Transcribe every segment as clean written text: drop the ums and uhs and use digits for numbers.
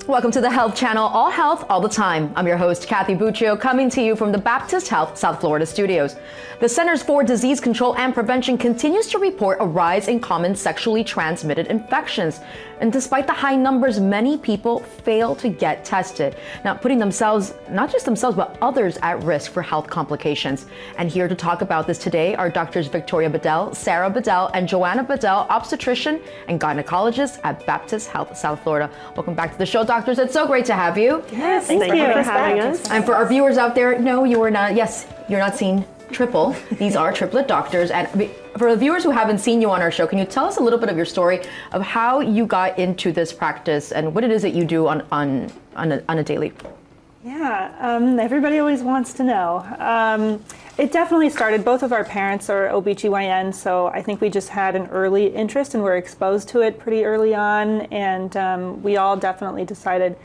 Welcome to the Health Channel, all health, all the time. I'm your host, Kathy Buccio, coming to you from the Baptist Health South Florida studios. The Centers for Disease Control and Prevention continues to report a rise in common sexually transmitted infections. And despite the high numbers, many people fail to get tested. Now, putting themselves, not just themselves, but others at risk for health complications. And here to talk about this today are Doctors Victoria Bedell, Sarah Bedell, and Joanna Bedell, obstetrician and gynecologist at Baptist Health South Florida. Welcome back to the show, doctors. It's so great to have you. Yes, thank you for having us. And for our viewers out there, no, you are not, yes, you're not seeing triple. These are triplet doctors. And for the viewers who haven't seen you on our show, can you tell us a little bit of your story of how you got into this practice and what it is that you do on a daily? Yeah, everybody always wants to know. It definitely started, both of our parents are OBGYN, so I think we just had an early interest and were exposed to it pretty early on, and we all definitely decided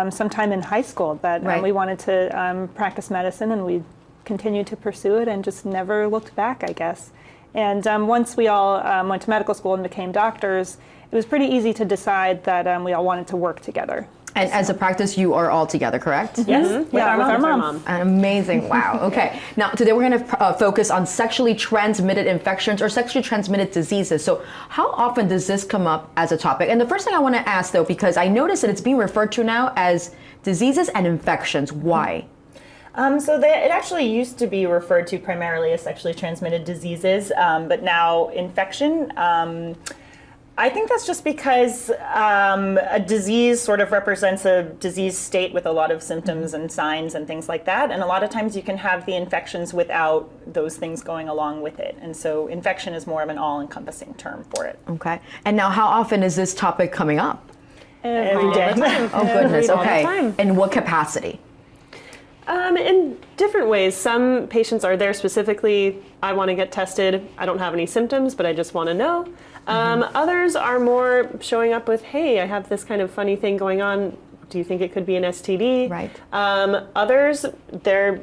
sometime in high school that we wanted to practice medicine, and we continued to pursue it and just never looked back, I guess. And once we all went to medical school and became doctors, it was pretty easy to decide that we all wanted to work together. And as a practice, you are all together, correct? Yes, with our mom. Amazing, wow, okay. Now, today we're gonna focus on sexually transmitted infections or sexually transmitted diseases. So how often does this come up as a topic? And the first thing I wanna ask though, because I noticed that it's being referred to now as diseases and infections, why? It actually used to be referred to primarily as sexually transmitted diseases, but now infection. I think that's just because a disease sort of represents a disease state with a lot of symptoms and signs and things like that. And a lot of times you can have the infections without those things going along with it. And so infection is more of an all-encompassing term for it. Okay. And now how often is this topic coming up? Every day. Oh goodness, okay. In what capacity? In different ways. Some patients are there specifically, I want to get tested, I don't have any symptoms, but I just want to know. Others are more showing up with, hey, I have this kind of funny thing going on, do you think it could be an STD? Right. Others, their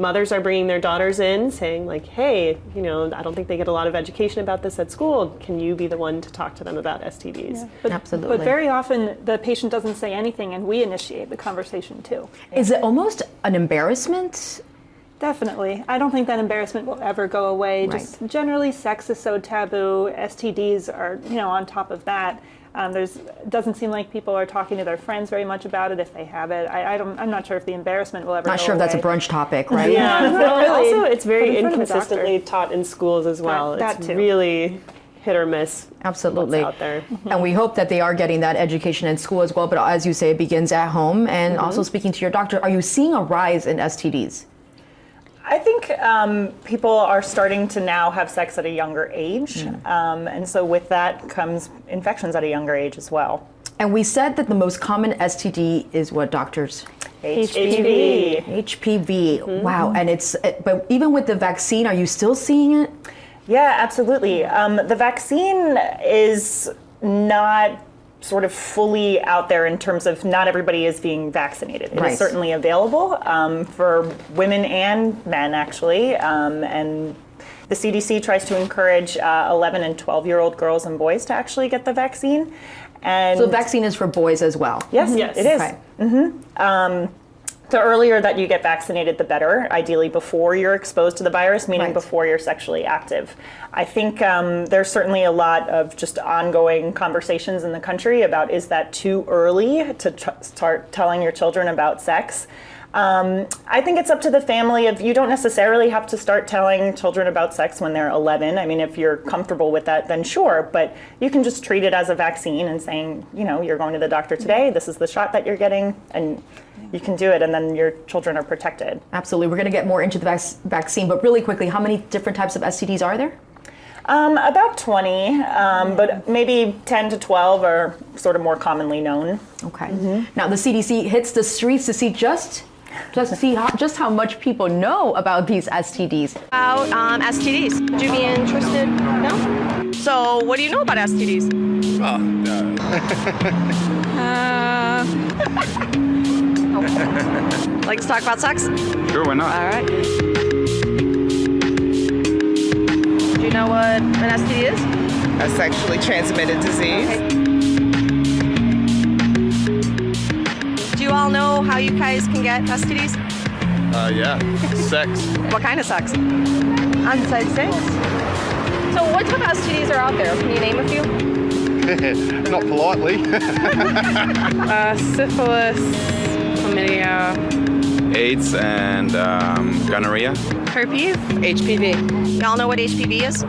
mothers are bringing their daughters in saying like, hey, you know, I don't think they get a lot of education about this at school. Can you be the one to talk to them about STDs? Yeah, Absolutely. But very often the patient doesn't say anything and we initiate the conversation too. Is it almost an embarrassment? Definitely. I don't think that embarrassment will ever go away. Right. Just generally sex is so taboo. STDs are, on top of that. Doesn't seem like people are talking to their friends very much about it if they have it. I'm not sure if the embarrassment will ever go Not sure if that's a away. brunch topic, right? Yeah. Really. Also, it's very Put in front of a inconsistently taught in schools as well. That it's too. really hit or miss. Absolutely. What's out there. And we hope that they are getting that education in school as well. But as you say, it begins at home. And also speaking to your doctor, are you seeing a rise in STDs? I think people are starting to now have sex at a younger age. And so with that comes infections at a younger age as well. And we said that the most common STD is what, doctors? HPV. HPV. Wow. And but even with the vaccine, are you still seeing it? Yeah, absolutely. The vaccine is not sort of fully out there in terms of not everybody is being vaccinated. It is certainly available for women and men, actually. And the CDC tries to encourage 11 and 12-year-old girls and boys to actually get the vaccine. And So the vaccine is for boys as well? Yes, it is. Okay. The earlier that you get vaccinated, the better, ideally before you're exposed to the virus, meaning before you're sexually active. I think there's certainly a lot of just ongoing conversations in the country about, is that too early to start telling your children about sex? I think it's up to the family. You don't necessarily have to start telling children about sex when they're 11. I mean, if you're comfortable with that, then sure. But you can just treat it as a vaccine and saying, you're going to the doctor today, this is the shot that you're getting, and you can do it, and then your children are protected. Absolutely. We're going to get more into the vaccine, but really quickly, how many different types of STDs are there? About 20, but maybe 10 to 12 are sort of more commonly known. Okay. Now the CDC hits the streets to see just how much people know about these STDs. About STDs. Would you be interested? No? So what do you know about STDs? Oh, no. Like to talk about sex? Sure, why not? All right. Do you know what an STD is? A sexually transmitted disease. Okay. y'all know how you guys can get STDs? Yeah. Sex. What kind of sex? Unsafe sex. So what type of STDs are out there? Can you name a few? Not politely. Syphilis, chlamydia, AIDS and gonorrhea. herpes, HPV. Y'all know what HPV is?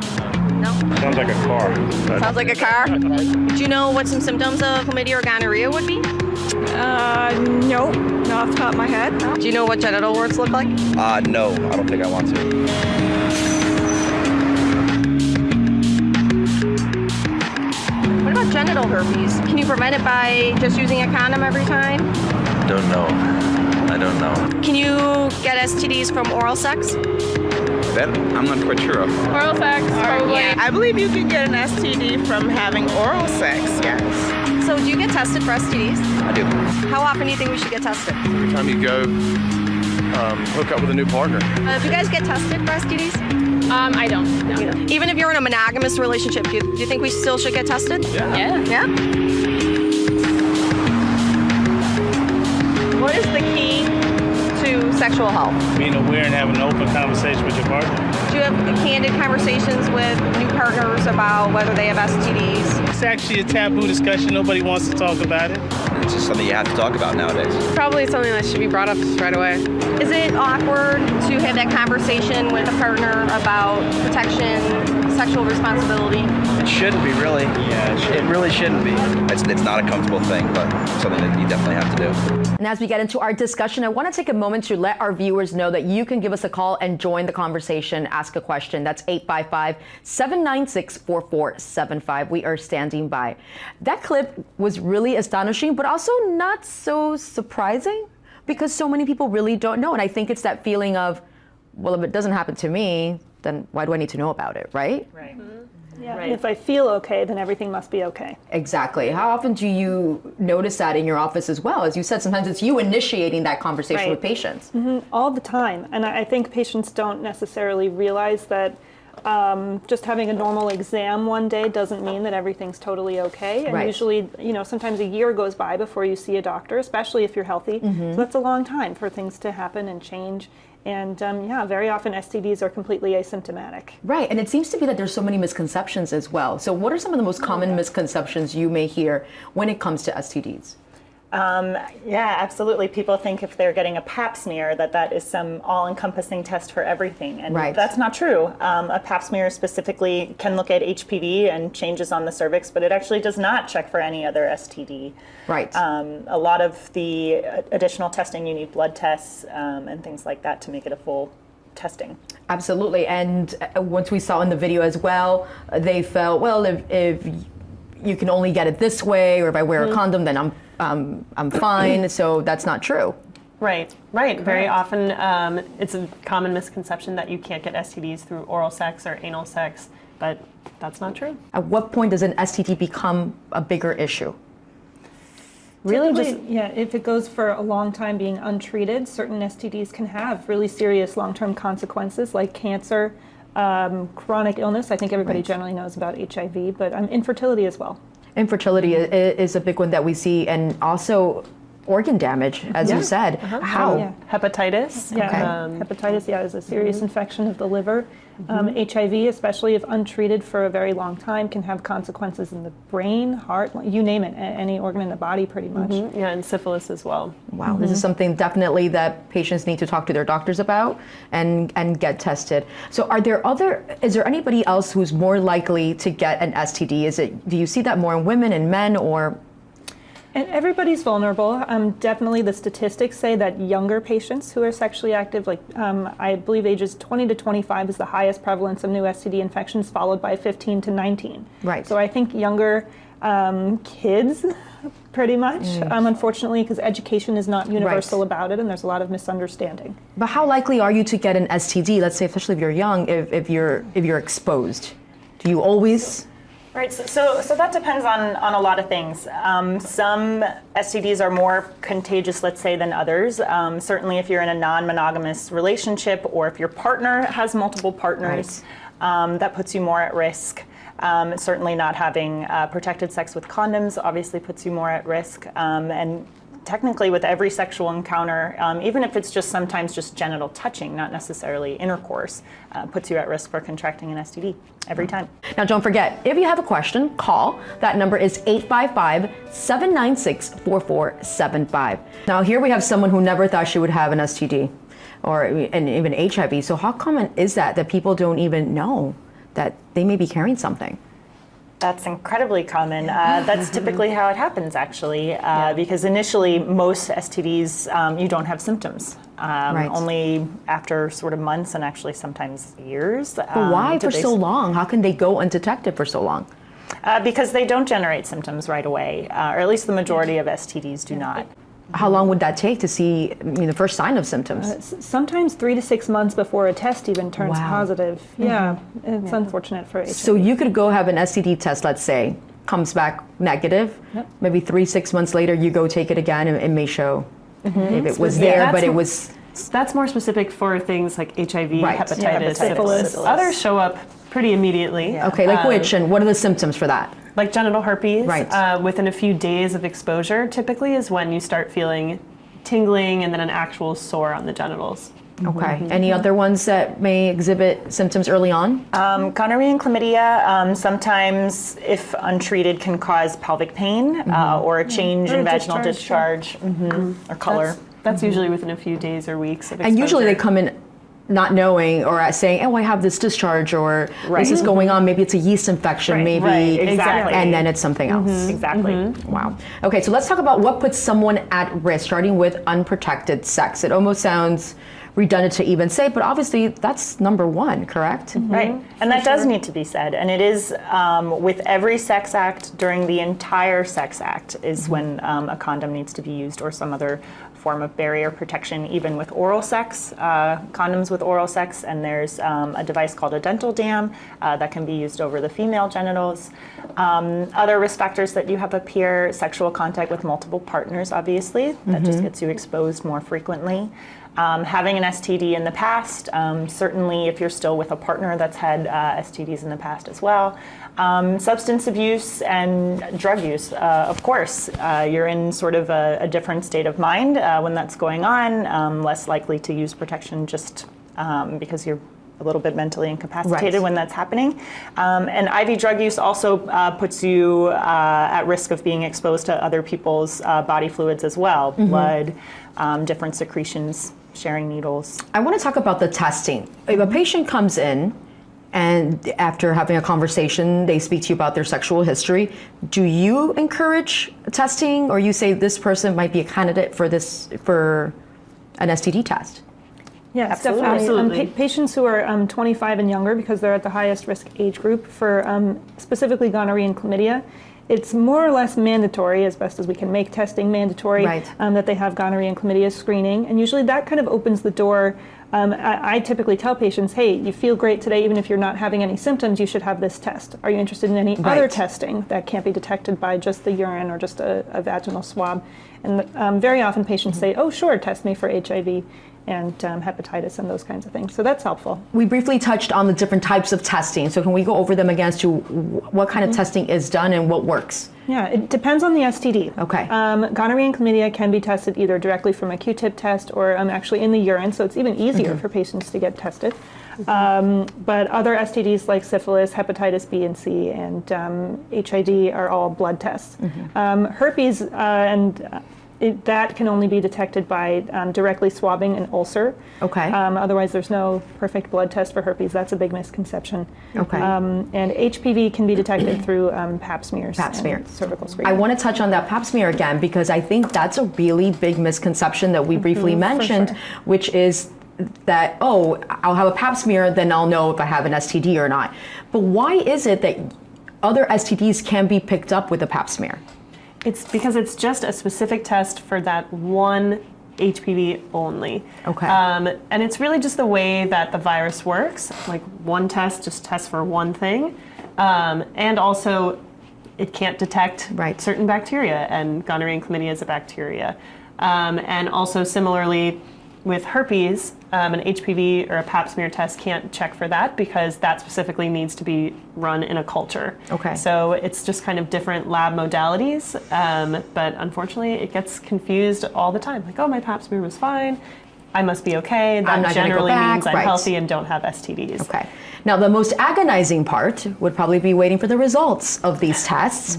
No? Sounds like a car. Sounds like a car. Do you know what some symptoms of chlamydia or gonorrhea would be? Nope, not off the top of my head. No. Do you know what genital warts look like? No, I don't think I want to. What about genital herpes? Can you prevent it by just using a condom every time? Don't know. I don't know. Can you get STDs from oral sex? That I'm not quite sure of. Oral sex, probably. Yeah. I believe you can get an STD from having oral sex, yes. So do you get tested for STDs? I do. How often do you think we should get tested? Every time you go hook up with a new partner. Do you guys get tested for STDs? I don't. No. Even if you're in a monogamous relationship, do you think we still should get tested? Yeah. Yeah? What is the key to sexual health? Being aware and having an open conversation with your partner. Do you have candid conversations with new partners about whether they have STDs? It's actually a taboo discussion. Nobody wants to talk about it. It's just something you have to talk about nowadays. Probably something that should be brought up right away. Is it awkward to have that conversation with a partner about protection, sexual responsibility? It shouldn't be, really. Yeah, It really shouldn't be. It's not a comfortable thing, but something that you definitely have to do. And as we get into our discussion, I want to take a moment to let our viewers know that you can give us a call and join the conversation, ask a question. That's 855-796-4475. We are standing by. That clip was really astonishing, but also not so surprising because so many people really don't know. And I think it's that feeling of, well, if it doesn't happen to me, then why do I need to know about it, right? Right. Yeah, Right. and if I feel okay, then everything must be okay. Exactly. How often do you notice that in your office as well? As you said, sometimes it's you initiating that conversation Right. with patients. All the time. And I think patients don't necessarily realize that just having a normal exam one day doesn't mean that everything's totally okay. And Right. usually, sometimes a year goes by before you see a doctor, especially if you're healthy. So that's a long time for things to happen and change. And very often STDs are completely asymptomatic. Right, and it seems to be that there's so many misconceptions as well. So what are some of the most common misconceptions you may hear when it comes to STDs? Yeah, absolutely. People think if they're getting a pap smear that is some all-encompassing test for everything, and Right. that's not true. A pap smear specifically can look at HPV and changes on the cervix, but it actually does not check for any other STD. Right. A lot of the additional testing, you need blood tests and things like that to make it a full testing. Absolutely, and once we saw in the video as well, they felt, well, if you can only get it this way, or if I wear a condom, then I'm fine. So that's not true. Right. Very often it's a common misconception that you can't get STDs through oral sex or anal sex, but that's not true. At what point does an STD become a bigger issue? Really, if it goes for a long time being untreated, certain STDs can have really serious long-term consequences like cancer, chronic illness. I think everybody generally knows about HIV, but infertility as well. Infertility is a big one that we see, and also organ damage, as you said. How? Yeah. Hepatitis. Hepatitis, is a serious infection of the liver. HIV, especially if untreated for a very long time, can have consequences in the brain, heart, you name it, any organ in the body pretty much. Yeah, and syphilis as well. Wow, this is something definitely that patients need to talk to their doctors about and get tested. So is there anybody else who's more likely to get an STD? Do you see that more in women and men, or? And everybody's vulnerable. Definitely the statistics say that younger patients who are sexually active, I believe ages 20 to 25 is the highest prevalence of new STD infections, followed by 15 to 19. Right. So I think younger kids, pretty much, unfortunately, because education is not universal about it and there's a lot of misunderstanding. But how likely are you to get an STD, let's say especially if you're young, if you're exposed? Do you always? Right, so that depends on a lot of things. Some STDs are more contagious, let's say, than others. Certainly if you're in a non-monogamous relationship or if your partner has multiple partners, that puts you more at risk. Certainly not having protected sex with condoms obviously puts you more at risk. And technically with every sexual encounter, even if it's just sometimes just genital touching, not necessarily intercourse, puts you at risk for contracting an STD every time. Now, don't forget, if you have a question, call. That number is 855-796-4475. Now, here we have someone who never thought she would have an STD and even HIV. So how common is that people don't even know that they may be carrying something? That's incredibly common. That's typically how it happens, actually, because initially most STDs, you don't have symptoms. Only after sort of months and actually sometimes years. But why for so long? How can they go undetected for so long? Because they don't generate symptoms right away, or at least the majority of STDs do not. How long would that take to see the first sign of symptoms? Sometimes 3 to 6 months before a test even turns positive. Yeah, it's unfortunate for HIV. So you could go have an STD test, let's say, comes back negative. Maybe 3-6 months later, you go take it again, and it may show if it was there, but it was. That's more specific for things like HIV, hepatitis, syphilis. Others show up pretty immediately. Okay, like which, and what are the symptoms for that? Like genital herpes, within a few days of exposure, typically is when you start feeling tingling and then an actual sore on the genitals. Okay. Any other ones that may exhibit symptoms early on? Gonorrhea and chlamydia, sometimes, if untreated, can cause pelvic pain or a change in vaginal discharge or color. That's usually within a few days or weeks of exposure. And usually they come in not knowing or saying, oh, I have this discharge or this is going on. Maybe it's a yeast infection, maybe. Exactly. And then it's something else. Exactly. Wow. Okay, so let's talk about what puts someone at risk, starting with unprotected sex. It almost sounds redundant to even say, but obviously that's number one, correct? Right, and that does need to be said. And it is with every sex act, during the entire sex act is when a condom needs to be used or some other form of barrier protection, even with oral sex, condoms with oral sex, and there's a device called a dental dam that can be used over the female genitals. Other risk factors that you have up here, sexual contact with multiple partners, obviously, that just gets you exposed more frequently. Having an STD in the past, certainly if you're still with a partner that's had STDs in the past as well. Substance abuse and drug use, of course. You're in sort of a different state of mind when that's going on, less likely to use protection just because you're a little bit mentally incapacitated when that's happening. And IV drug use also puts you at risk of being exposed to other people's body fluids as well, blood, different secretions, sharing needles. I want to talk about the testing. If a patient comes in and after having a conversation, they speak to you about their sexual history, do you encourage testing, or you say this person might be a candidate for an STD test? Yes, Absolutely. definitely. Patients who are 25 and younger, because they're at the highest risk age group for specifically gonorrhea and chlamydia, it's more or less mandatory, as best as we can make testing mandatory, that they have gonorrhea and chlamydia screening. And usually that kind of opens the door. I typically tell patients, hey, you feel great today, even if you're not having any symptoms, you should have this test. Are you interested in any other testing that can't be detected by just the urine or just a vaginal swab? And very often patients say, oh, sure, test me for HIV and hepatitis and those kinds of things. So that's helpful. We briefly touched on the different types of testing. So can we go over them again as to what kind of testing is done and what works? Yeah, it depends on the STD. Okay. Gonorrhea and chlamydia can be tested either directly from a Q-tip test or actually in the urine, so it's even easier for patients to get tested. But other STDs like syphilis, hepatitis B and C, and HIV are all blood tests. Herpes that can only be detected by directly swabbing an ulcer. Okay. Otherwise, there's no perfect blood test for herpes. That's a big misconception. Okay. And HPV can be detected through Pap smears. Pap smear. Cervical screening. I want to touch on that Pap smear again because I think that's a really big misconception that we briefly mentioned, which is that, oh, I'll have a Pap smear, then I'll know if I have an STD or not. But why is it that other STDs can be picked up with a Pap smear? It's because it's just a specific test for that one HPV only. Okay. And it's really just the way that the virus works. Like one test just tests for one thing. And also it can't detect certain bacteria, and gonorrhea and chlamydia is a bacteria. And also similarly with herpes, an HPV or a pap smear test can't check for that because that specifically needs to be run in a culture. Okay. So it's just kind of different lab modalities, but unfortunately it gets confused all the time. Like, oh, my pap smear was fine, I must be okay. That generally means I'm healthy and don't have STDs. Okay. Now, the most agonizing part would probably be waiting for the results of these tests.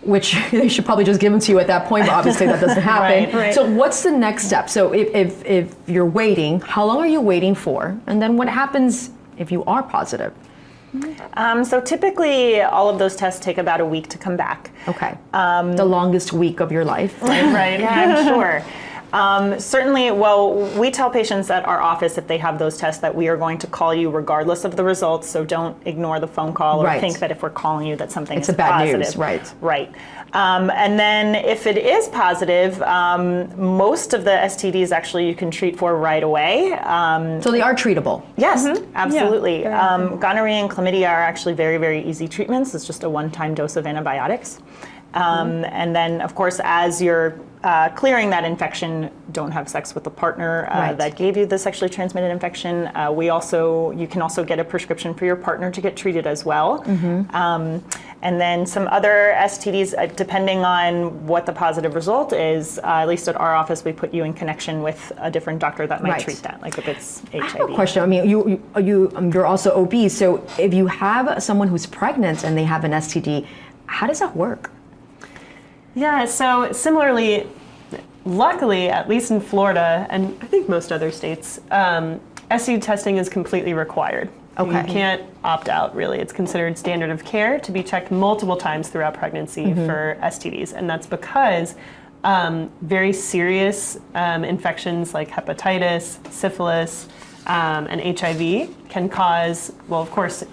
Which they should probably just give them to you at that point, but obviously that doesn't happen. Right. So what's the next step? So if you're waiting, how long are you waiting for? And then what happens if you are positive? So typically all of those tests take about a week to come back. Okay. The longest week of your life. Right. Yeah, I'm sure. Certainly, well, we tell patients at our office if they have those tests that we are going to call you regardless of the results, so don't ignore the phone call or think that if we're calling you that something is bad positive. news, right. Right. And then if it is positive, most of the STDs actually you can treat for right away. So they are treatable? Yes, absolutely. Yeah, gonorrhea and chlamydia are actually very, very easy treatments. It's just a one-time dose of antibiotics. And then, of course, as you're clearing that infection, don't have sex with the partner that gave you the sexually transmitted infection. You can also get a prescription for your partner to get treated as well. And then some other STDs, depending on what the positive result is, at least at our office, we put you in connection with a different doctor that might treat that, like if it's HIV. I have a question. I mean, you're also obese, so if you have someone who's pregnant and they have an STD, how does that work? Yeah, so similarly, luckily, at least in Florida, and I think most other states, STD testing is completely required. Okay. You can't opt out, really. It's considered standard of care to be checked multiple times throughout pregnancy for STDs, and that's because very serious infections like hepatitis, syphilis, and HIV can cause, well, of course,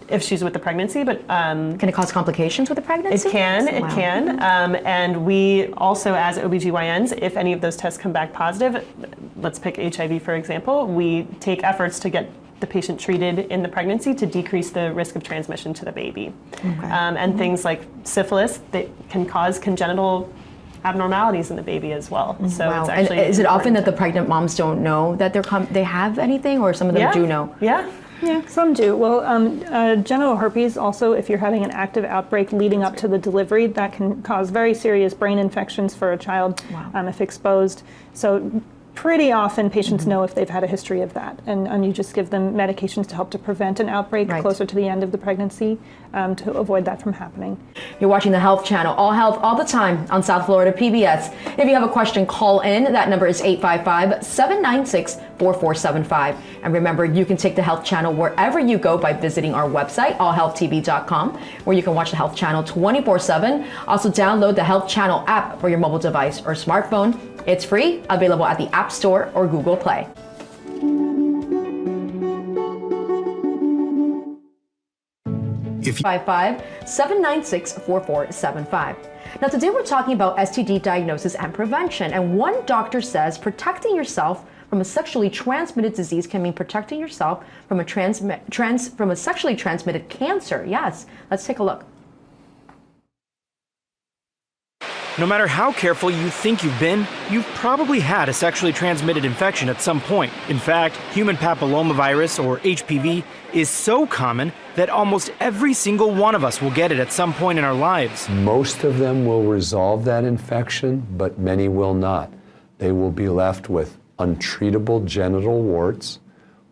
if she's with the pregnancy, but can it cause complications with the pregnancy? It can. And we also, as OBGYNs, if any of those tests come back positive, let's pick HIV for example, we take efforts to get the patient treated in the pregnancy to decrease the risk of transmission to the baby. And things like syphilis that can cause congenital abnormalities in the baby as well. So it's actually. And is it often that the pregnant moms don't know that they have anything, or some of them do know? Yeah, some do. Well, genital herpes also, if you're having an active outbreak leading up to the delivery, that can cause very serious brain infections for a child if exposed. So pretty often patients know if they've had a history of that, and you just give them medications to help to prevent an outbreak closer to the end of the pregnancy to avoid that from happening. You're watching the Health Channel, all health, all the time on South Florida PBS. If you have a question, call in. That number is 855-796-4475. And remember, you can take the Health Channel wherever you go by visiting our website, allhealthtv.com, where you can watch the Health Channel 24/7. Also, download the Health Channel app for your mobile device or smartphone. It's free, available at the App Store or Google Play. If 855-796-4475. Now, today we're talking about STD diagnosis and prevention, and one doctor says protecting yourself from a sexually transmitted disease can mean protecting yourself from a sexually transmitted cancer. Yes, let's take a look. No matter how careful you think you've been, you've probably had a sexually transmitted infection at some point. In fact, human papillomavirus, or HPV, is so common that almost every single one of us will get it at some point in our lives. Most of them will resolve that infection, but many will not. They will be left with untreatable genital warts,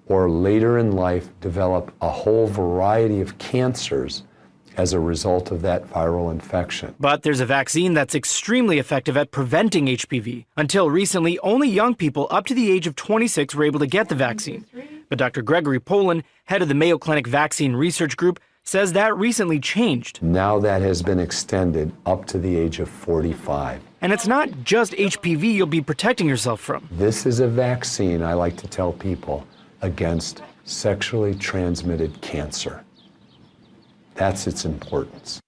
or later in life develop a whole variety of cancers as a result of that viral infection. But there's a vaccine that's extremely effective at preventing HPV. Until recently, only young people up to the age of 26 were able to get the vaccine. But Dr. Gregory Poland, head of the Mayo Clinic Vaccine Research Group, says that recently changed. Now that has been extended up to the age of 45. And it's not just HPV you'll be protecting yourself from. This is a vaccine, I like to tell people, against sexually transmitted cancer. That's its importance.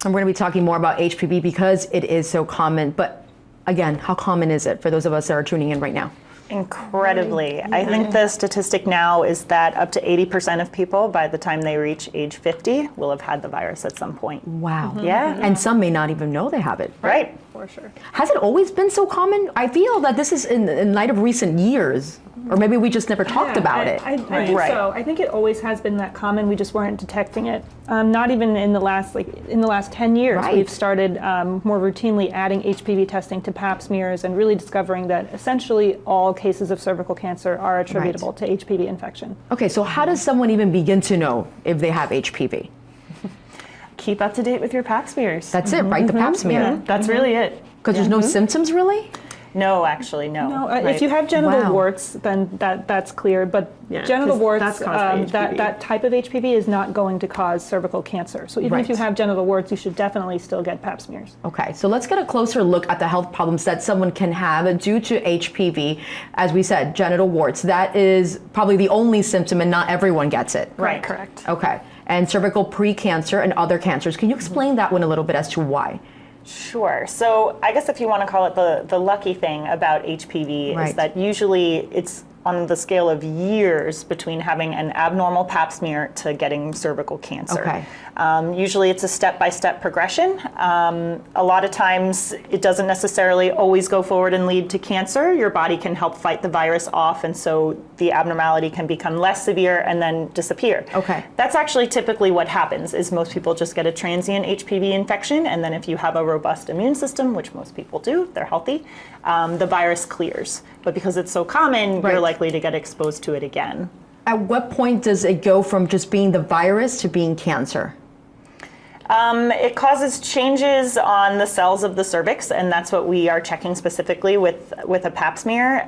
And we're going to be talking more about HPV because it is so common. But again, how common is it for those of us that are tuning in right now? Incredibly. I think the statistic now is that up to 80% of people by the time they reach age 50 will have had the virus at some point. Wow. Yeah. And some may not even know they have it. Right. for sure. Has it always been so common? I feel that this is in light of recent years, or maybe we just never talked about it. I think so. I think it always has been that common. We just weren't detecting it. Not even in the last 10 years, we've started more routinely adding HPV testing to pap smears and really discovering that essentially all cases of cervical cancer are attributable to HPV infection. Okay, so how does someone even begin to know if they have HPV? Keep up to date with your pap smears. That's it, right? The pap smear. Yeah, that's really it. Because there's no symptoms, really? No, actually, no. No, if you have genital warts, then that's clear. But genital warts, that type of HPV is not going to cause cervical cancer. So even if you have genital warts, you should definitely still get pap smears. Okay, so let's get a closer look at the health problems that someone can have due to HPV. As we said, genital warts. That is probably the only symptom, and not everyone gets it. Right, correct. Okay, and cervical precancer and other cancers. Can you explain that one a little bit as to why? Sure. So I guess if you want to call it the lucky thing about HPV is that usually it's on the scale of years between having an abnormal pap smear to getting cervical cancer. Okay. Usually it's a step-by-step progression. A lot of times it doesn't necessarily always go forward and lead to cancer. Your body can help fight the virus off, and so the abnormality can become less severe and then disappear. Okay. That's actually typically what happens, is most people just get a transient HPV infection, and then if you have a robust immune system, which most people do, they're healthy, the virus clears. But because it's so common, you're likely to get exposed to it again. At what point does it go from just being the virus to being cancer? It causes changes on the cells of the cervix, and that's what we are checking specifically with a pap smear.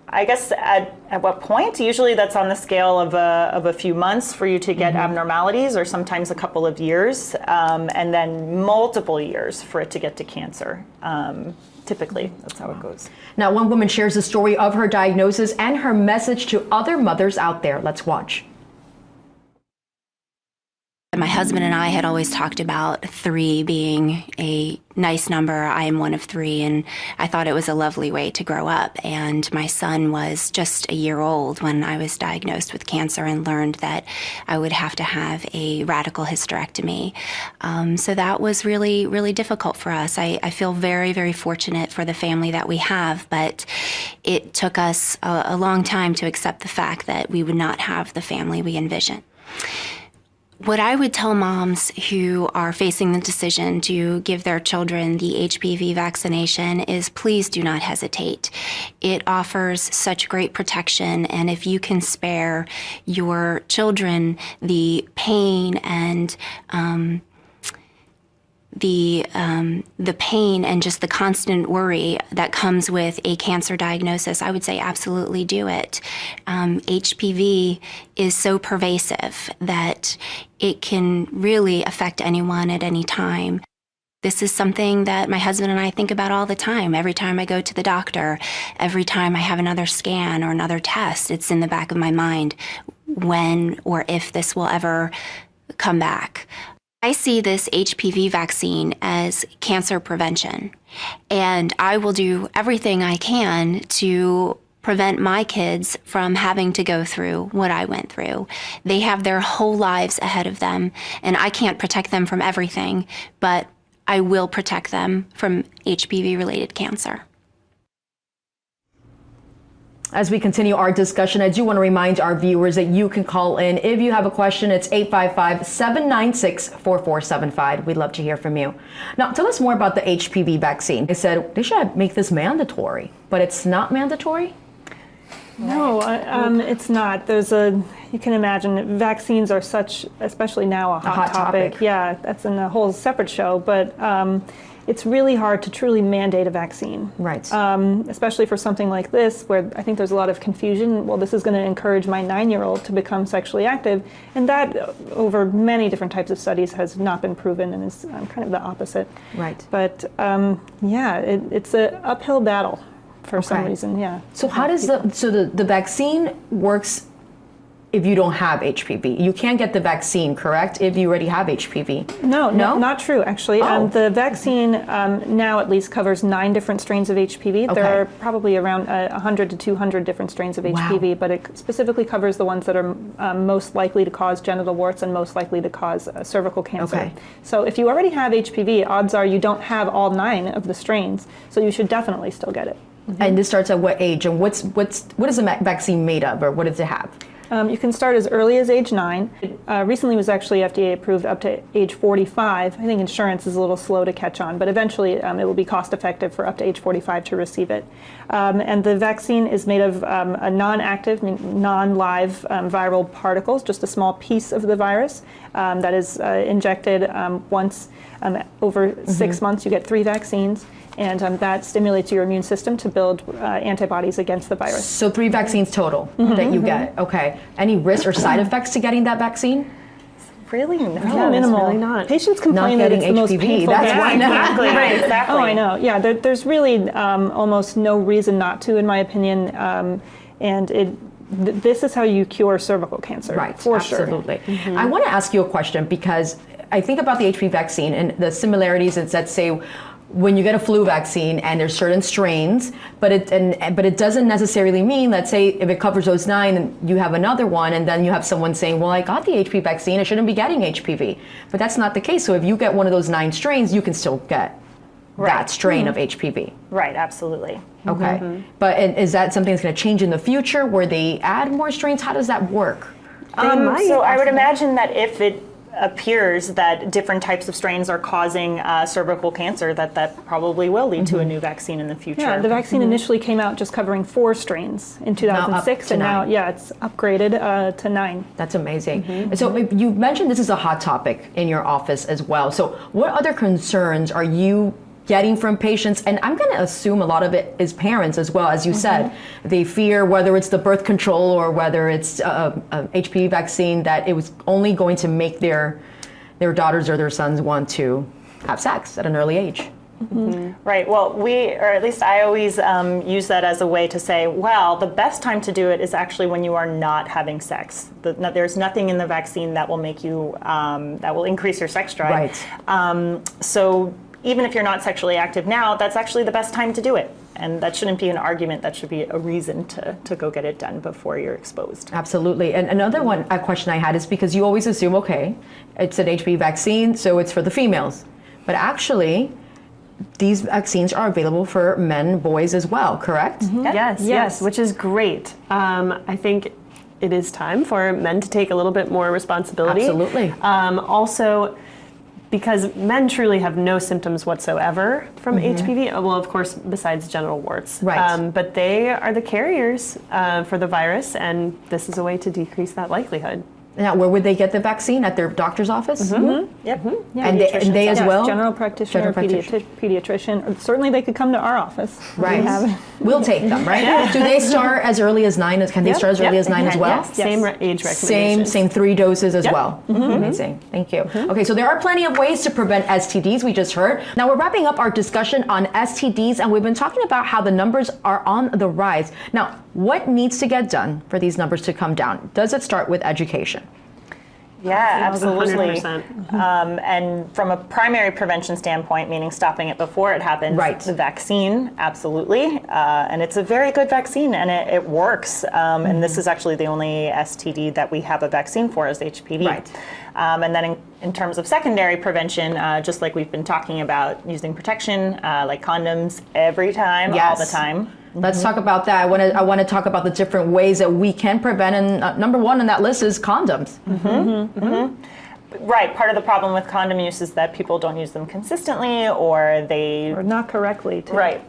I guess at what point? Usually that's on the scale of a few months for you to get abnormalities, or sometimes a couple of years, and then multiple years for it to get to cancer. Typically, that's how it goes. Now, one woman shares the story of her diagnosis and her message to other mothers out there. Let's watch. My husband and I had always talked about 3 being a nice number. I am one of 3, and I thought it was a lovely way to grow up. And my son was just a year old when I was diagnosed with cancer and learned that I would have to have a radical hysterectomy. So that was really, really difficult for us. I feel very, very fortunate for the family that we have, but it took us a long time to accept the fact that we would not have the family we envisioned. What I would tell moms who are facing the decision to give their children the HPV vaccination is, please do not hesitate. It offers such great protection, and if you can spare your children the pain and the pain and just the constant worry that comes with a cancer diagnosis, I would say absolutely do it. HPV is so pervasive that it can really affect anyone at any time. This is something that my husband and I think about all the time. Every time I go to the doctor, every time I have another scan or another test, it's in the back of my mind when or if this will ever come back. I see this HPV vaccine as cancer prevention, and I will do everything I can to prevent my kids from having to go through what I went through. They have their whole lives ahead of them, and I can't protect them from everything, but I will protect them from HPV-related cancer. As we continue our discussion, I do want to remind our viewers that you can call in. If you have a question, it's 855-796-4475. We'd love to hear from you. Now, tell us more about the HPV vaccine. They said they should make this mandatory, but it's not mandatory? No, it's not. You can imagine, vaccines are such, especially now, a hot topic. Yeah, that's in a whole separate show, but it's really hard to truly mandate a vaccine. Right. Especially for something like this, where I think there's a lot of confusion. Well, this is going to encourage my 9-year-old to become sexually active, and that, over many different types of studies, has not been proven, and is kind of the opposite. Right. But it's an uphill battle for some reason. Yeah. So how does the vaccine works if you don't have HPV. You can't get the vaccine, correct, if you already have HPV? No, not true, actually. Oh. The vaccine now at least covers 9 different strains of HPV. Okay. There are probably around 100 to 200 different strains of HPV, but it specifically covers the ones that are most likely to cause genital warts and most likely to cause cervical cancer. Okay. So if you already have HPV, odds are you don't have all 9 of the strains, so you should definitely still get it. And this starts at what age? And what is the vaccine made of, or what does it have? You can start as early as age 9. It recently was actually FDA approved up to age 45. I think insurance is a little slow to catch on, but eventually it will be cost effective for up to age 45 to receive it. And the vaccine is made of a non-active, non-live viral particles, just a small piece of the virus that is injected once over 6 months. You get 3 vaccines. And that stimulates your immune system to build antibodies against the virus. So 3 vaccines total that you get. Okay. Any risks or side effects to getting that vaccine? Really? No. Yeah, minimal. Really not. Patients complain not that it's the most HPV. painful. That's why. Exactly. Right. Exactly. Oh, I know. Yeah, there's really almost no reason not to, in my opinion. And this is how you cure cervical cancer. Right. For absolutely. Sure. I want to ask you a question because I think about the HPV vaccine and the similarities. It's that say, when you get a flu vaccine and there's certain strains, but it doesn't necessarily mean, let's say if it covers those 9 and you have another one and then you have someone saying, well, I got the HPV vaccine, I shouldn't be getting HPV. But that's not the case. So if you get one of those 9 strains, you can still get that strain of HPV. Right, absolutely. Okay. But is that something that's going to change in the future where they add more strains? How does that work? So I would imagine that if it appears that different types of strains are causing cervical cancer, that probably will lead to a new vaccine in the future. Yeah, the vaccine initially came out just covering 4 strains in 2006, and now, it's upgraded to 9. That's amazing. So you mentioned this is a hot topic in your office as well. So what other concerns are you getting from patients? And I'm going to assume a lot of it is parents as well. As you said, they fear whether it's the birth control or whether it's a HPV vaccine, that it was only going to make their daughters or their sons want to have sex at an early age. Right. Well, or at least I always use that as a way to say, well, the best time to do it is actually when you are not having sex. There's nothing in the vaccine that will make you, that will increase your sex drive. Right. So even if you're not sexually active now, that's actually the best time to do it. And that shouldn't be an argument. That should be a reason to go get it done before you're exposed. Absolutely. And another question I had is because you always assume, okay, it's an HPV vaccine, so it's for the females. But actually, these vaccines are available for men, boys as well, correct? Yes, which is great. I think it is time for men to take a little bit more responsibility. Absolutely. Also, because men truly have no symptoms whatsoever from HPV, well, of course, besides genital warts. Right. But they are the carriers for the virus, and this is a way to decrease that likelihood. Now, where would they get the vaccine? At their doctor's office? Yeah, And they as well? General practitioner, pediatrician. Or certainly they could come to our office. Right. We'll take them, right? Do they start as early as 9? Can they start as early as 9 as well? Yes. Same age recommendation. Same 3 doses as well. Amazing. Thank you. Okay, so there are plenty of ways to prevent STDs, we just heard. Now we're wrapping up our discussion on STDs, and we've been talking about how the numbers are on the rise. Now, what needs to get done for these numbers to come down? Does it start with education? Yeah, absolutely. 100%. And from a primary prevention standpoint, meaning stopping it before it happens, the vaccine, absolutely. And it's a very good vaccine, and it works. And this is actually the only STD that we have a vaccine for is HPV. Right. And then in terms of secondary prevention, just like we've been talking about, using protection, like condoms, every time, all the time. Let's talk about that. I want to talk about the different ways that we can prevent, and number 1 on that list is condoms. Right. Part of the problem with condom use is that people don't use them consistently, or not correctly, too. Right.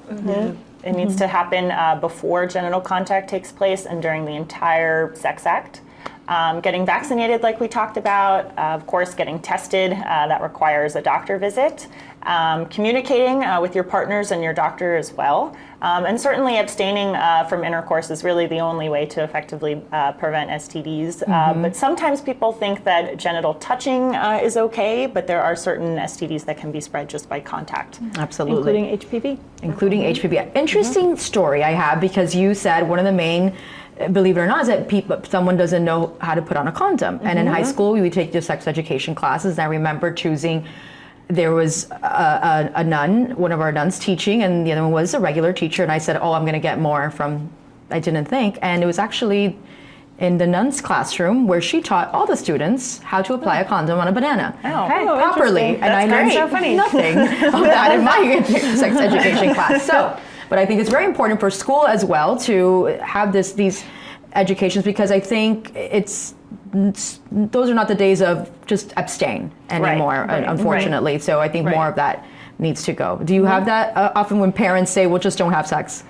It needs to happen before genital contact takes place and during the entire sex act. Getting vaccinated, like we talked about, of course, getting tested, that requires a doctor visit. Communicating with your partners and your doctor as well. And certainly abstaining from intercourse is really the only way to effectively prevent STDs. But sometimes people think that genital touching is okay, but there are certain STDs that can be spread just by contact. Absolutely. Including HPV. Including HPV. Interesting story I have, because you said one of the main believe it or not, is that someone doesn't know how to put on a condom. And in high school, we would take the sex education classes. And I remember choosing, there was a nun, one of our nuns teaching, and the other one was a regular teacher. And I said, oh, I'm going to get more from, I didn't think. And it was actually in the nun's classroom where she taught all the students how to apply a condom on a banana properly. And I learned nothing of that in my sex education class. So, but I think it's very important for school as well to have these educations, because I think those are not the days of just abstain anymore, unfortunately. So I think more of that needs to go. Do you have that often when parents say, well, just don't have sex?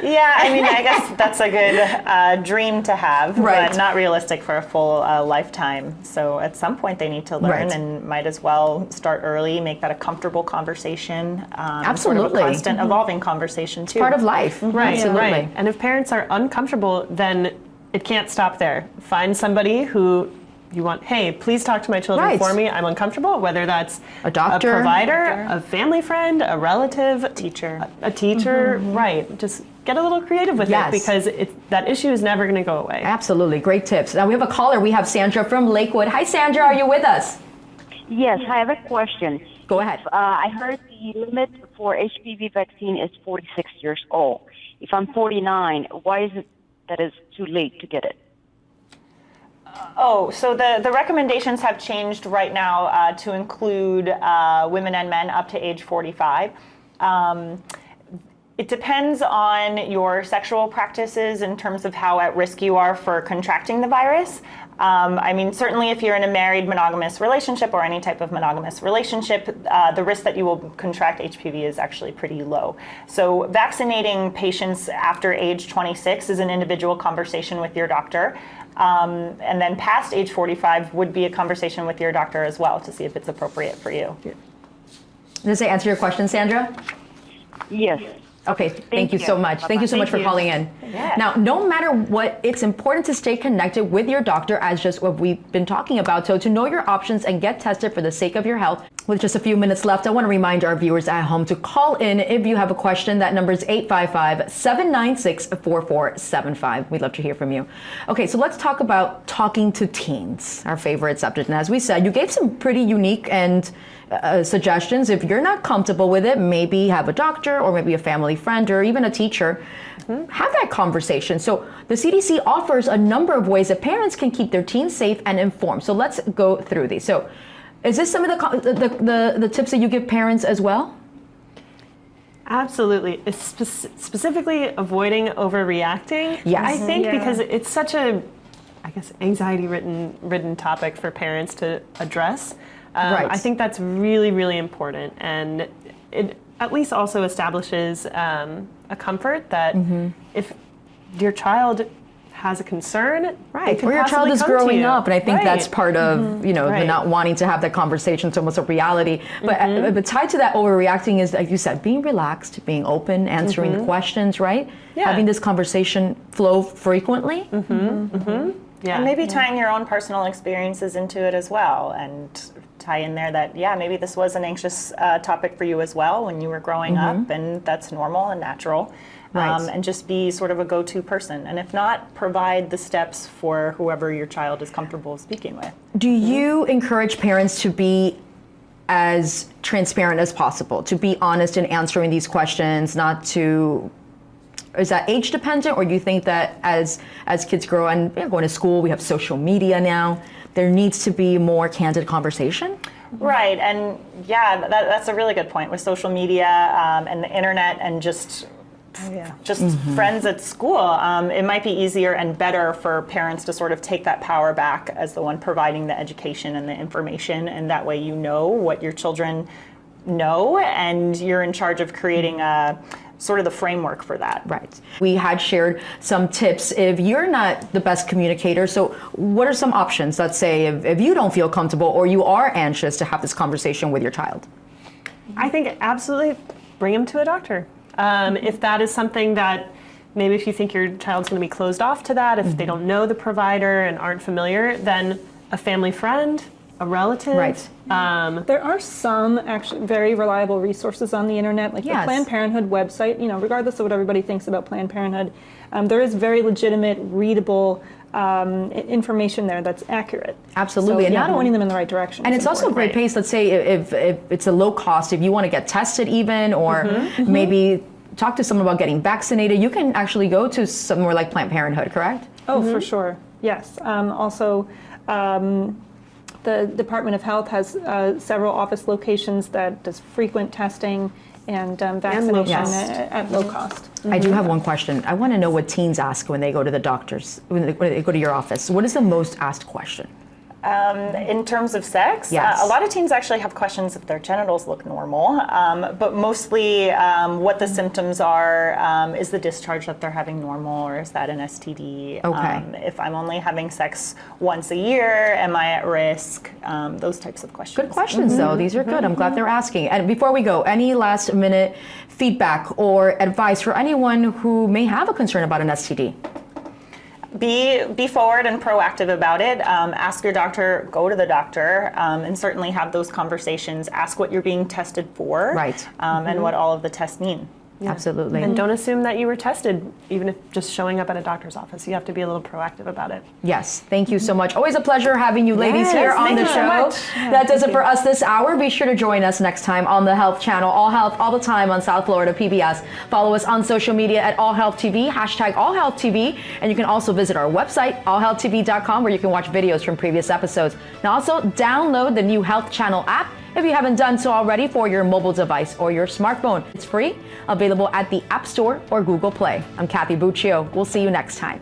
Yeah, I mean, I guess that's a good dream to have, but not realistic for a full lifetime. So at some point they need to learn and might as well start early, make that a comfortable conversation. Absolutely. Sort of a constant evolving conversation too. It's part of life. Absolutely. And if parents are uncomfortable, then it can't stop there. Find somebody who you want, hey, please talk to my children for me. I'm uncomfortable, whether that's a doctor, a provider, a family friend, a relative, a teacher, Just get a little creative with it, because that issue is never going to go away. Absolutely. Great tips. Now we have a caller. We have Sandra from Lakewood. Hi, Sandra. Are you with us? Yes, I have a question. Go ahead. I heard the limit for HPV vaccine is 46 years old. If I'm 49, why is it that it's too late to get it? So the recommendations have changed right now to include women and men up to age 45. It depends on your sexual practices in terms of how at risk you are for contracting the virus. I mean, certainly if you're in a married monogamous relationship or any type of monogamous relationship, the risk that you will contract HPV is actually pretty low. So vaccinating patients after age 26 is an individual conversation with your doctor. And then past age 45 would be a conversation with your doctor as well to see if it's appropriate for you. Does that answer your question, Sandra? Yes. Okay, thank you so much. Thank you so much for calling in. Yeah. Now, no matter what, it's important to stay connected with your doctor, as just what we've been talking about. So to know your options and get tested for the sake of your health. With just a few minutes left, I want to remind our viewers at home to call in if you have a question. That number is 855-796-4475. We'd love to hear from you. Okay, so let's talk about talking to teens, our favorite subject. And as we said, you gave some pretty unique and suggestions. If you're not comfortable with it, maybe have a doctor or maybe a family friend or even a teacher. Have that conversation. So the CDC offers a number of ways that parents can keep their teens safe and informed. So let's go through these. So is this some of the tips that you give parents as well? Absolutely. Specifically avoiding overreacting. Yes. I think because it's such a, anxiety-ridden topic for parents to address. I think that's really, really important. And it at least also establishes a comfort that if your child has a concern, or your child is growing up, and I think that's part of the not wanting to have that conversation. It's almost a reality. But tied to that overreacting is, like you said, being relaxed, being open, answering questions, right? Having this conversation flow frequently. And maybe tying your own personal experiences into it as well, and tie in there that maybe this was an anxious topic for you as well when you were growing up, and that's normal and natural. And just be sort of a go-to person, and if not, provide the steps for whoever your child is comfortable speaking with. Do you encourage parents to be as transparent as possible, to be honest in answering these questions, not to... Is that age dependent, or do you think that as kids grow and going to school, we have social media now, there needs to be more candid conversation? Right, and that's a really good point with social media and the internet and just friends at school. It might be easier and better for parents to sort of take that power back as the one providing the education and the information, and that way you know what your children know, and you're in charge of creating sort of the framework for that. Right. We had shared some tips if you're not the best communicator. So what are some options? Let's say if you don't feel comfortable or you are anxious to have this conversation with your child. I think absolutely bring them to a doctor. If that is something that maybe if you think your child's going to be closed off to that, if they don't know the provider and aren't familiar, then a family friend, a relative. Right. There are some actually very reliable resources on the internet, like the Planned Parenthood website. You know, regardless of what everybody thinks about Planned Parenthood, there is very legitimate, readable information there that's accurate. Absolutely. So, And not not pointing them in the right direction. And it's also a great pace. Let's say if it's a low cost, if you want to get tested even, or maybe talk to someone about getting vaccinated, you can actually go to somewhere like Planned Parenthood, correct? Oh, for sure. Yes. Also, the Department of Health has several office locations that does frequent testing and vaccination at low cost. I do have one question. I want to know what teens ask when they go to the doctors, when they go to your office. What is the most asked question? In terms of sex, Yes. a lot of teens actually have questions if their genitals look normal, but mostly what the symptoms are. Is the discharge that they're having normal, or is that an STD? Okay. If I'm only having sex once a year, am I at risk? Those types of questions. Good questions, though. These are good. I'm glad they're asking. And before we go, any last minute feedback or advice for anyone who may have a concern about an STD? Be forward and proactive about it. Ask your doctor, go to the doctor, and certainly have those conversations. Ask what you're being tested for, right? And what all of the tests mean. Yeah. Absolutely. And don't assume that you were tested, even if just showing up at a doctor's office. You have to be a little proactive about it. Yes. Thank you so much. Always a pleasure having you ladies here on the show. That does it for us this hour. Be sure to join us next time on the Health Channel. All Health, all the time on South Florida PBS. Follow us on social media at All Health TV, hashtag All Health TV. And you can also visit our website, allhealthtv.com, where you can watch videos from previous episodes. And also download the new Health Channel app if you haven't done so already for your mobile device or your smartphone. It's free, available at the App Store or Google Play. I'm Kathy Buccio. We'll see you next time.